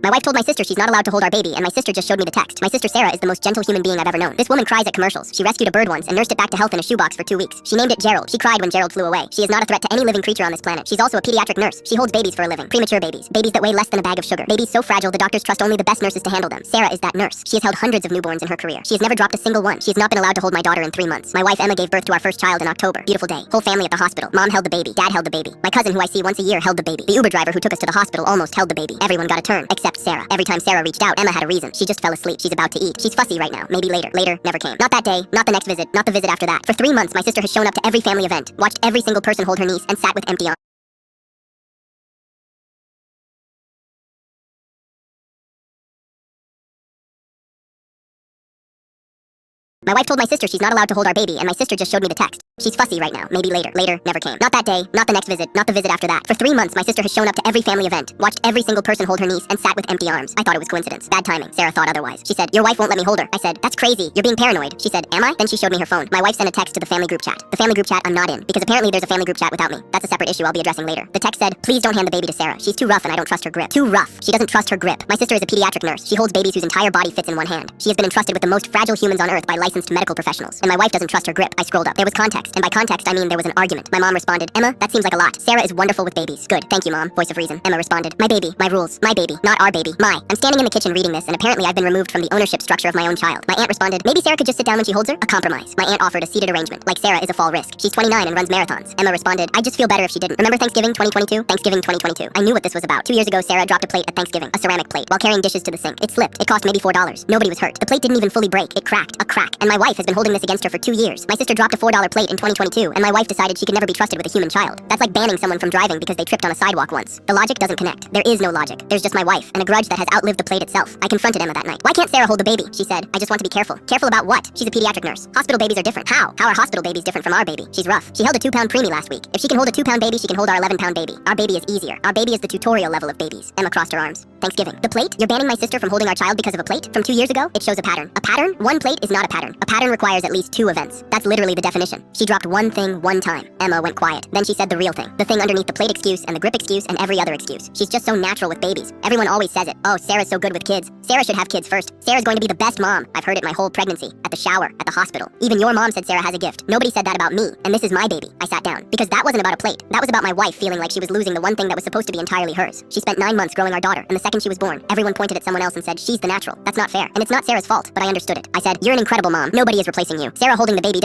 My wife told my sister she's not allowed to hold our baby, and my sister just showed me the text. My sister Sarah is the most gentle human being I've ever known. This woman cries at commercials. She rescued a bird once and nursed it back to health in a shoebox for 2 weeks. She named it Gerald. She cried when Gerald flew away. She is not a threat to any living creature on this planet. She's also a pediatric nurse. She holds babies for a living. Premature babies. Babies that weigh less than a bag of sugar. Babies so fragile the doctors trust only the best nurses to handle them. Sarah is that nurse. She has held hundreds of newborns in her career. She has never dropped a single one. She has not been allowed to hold my daughter in 3 months. My wife Emma gave birth to our first child in October. Beautiful day. Whole family at the hospital. Mom held the baby. Dad held the baby. My cousin, who I see once a year, held the baby. The Uber driver who took us to the hospital almost held the baby. Everyone got a turn, except Sarah. Every time Sarah reached out, Emma had a reason. She just fell asleep. She's about to eat. She's fussy right now. Maybe later. Later never came. Not that day. Not the next visit. Not the visit after that. For 3 months, my sister has shown up to every family event, watched every single person hold her niece, and sat with empty arms. My wife told my sister she's not allowed to hold our baby, and my sister just showed me the text. She's fussy right now. Maybe later. Later never came. Not that day. Not the next visit. Not the visit after that. For 3 months, my sister has shown up to every family event, watched every single person hold her niece, and sat with empty arms. I thought it was coincidence. Bad timing. Sarah thought otherwise. She said, "Your wife won't let me hold her." I said, "That's crazy. You're being paranoid." She said, "Am I?" Then she showed me her phone. My wife sent a text to the family group chat. The family group chat I'm not in, because apparently there's a family group chat without me. That's a separate issue I'll be addressing later. The text said, "Please don't hand the baby to Sarah. She's too rough and I don't trust her grip." Too rough. She doesn't trust her grip. My sister is a pediatric nurse. She holds babies whose entire body fits in one hand. She has been entrusted with the most fragile humans on earth by licensed medical professionals. And my wife doesn't trust her grip. I scrolled up. There was context. And by context, I mean there was an argument. My mom responded, "Emma, that seems like a lot. Sarah is wonderful with babies." "Good. Thank you, Mom." Voice of reason. Emma responded, "My baby, my rules. My baby, not our baby. My." I'm standing in the kitchen reading this, and apparently I've been removed from the ownership structure of my own child. My aunt responded, "Maybe Sarah could just sit down when she holds her?" A compromise. My aunt offered a seated arrangement. Like Sarah is a fall risk. She's 29 and runs marathons. Emma responded, "I'd just feel better if she didn't. Remember Thanksgiving 2022? Thanksgiving 2022. I knew what this was about. 2 years ago, Sarah dropped a plate at Thanksgiving. A ceramic plate. While carrying dishes to the sink. It slipped. It cost maybe $4. Nobody was hurt. The plate didn't even fully break. It cracked. A crack. And my wife has been holding this against her for 2 years. My sister dropped a $4 plate in 2022, and my wife decided she could never be trusted with a human child. That's like banning someone from driving because they tripped on a sidewalk once. The logic doesn't connect. There is no logic. There's just my wife, and a grudge that has outlived the plate itself. I confronted Emma that night. "Why can't Sarah hold the baby?" She said, "I just want to be careful." Careful about what? She's a pediatric nurse. Hospital babies are different. How? How are hospital babies different from our baby? She's rough. She held a 2-pound preemie last week. If she can hold a 2-pound baby, she can hold our 11-pound baby. Our baby is easier. Our baby is the tutorial level of babies. Emma crossed her arms. Thanksgiving. The plate? You're banning my sister from holding our child because of a plate? From 2 years ago? It shows a pattern. A pattern? One plate is not a pattern. A pattern requires at least 2 events. That's literally the definition. She dropped one thing one time. Emma went quiet. Then she said the real thing. The thing underneath the plate excuse and the grip excuse and every other excuse. She's just so natural with babies. Everyone always says it. "Oh, Sarah's so good with kids. Sarah should have kids first. Sarah's going to be the best mom." I've heard it my whole pregnancy. At the shower. At the hospital. Even your mom said Sarah has a gift. Nobody said that about me. And this is my baby. I sat down. Because that wasn't about a plate. That was about my wife feeling like she was losing the one thing that was supposed to be entirely hers. She spent 9 months growing our daughter, and the second she was born, everyone pointed at someone else and said, "She's the natural." That's not fair. And it's not Sarah's fault, but I understood it. I said, "You're an incredible mom. Nobody is replacing you. Sarah holding the baby doesn't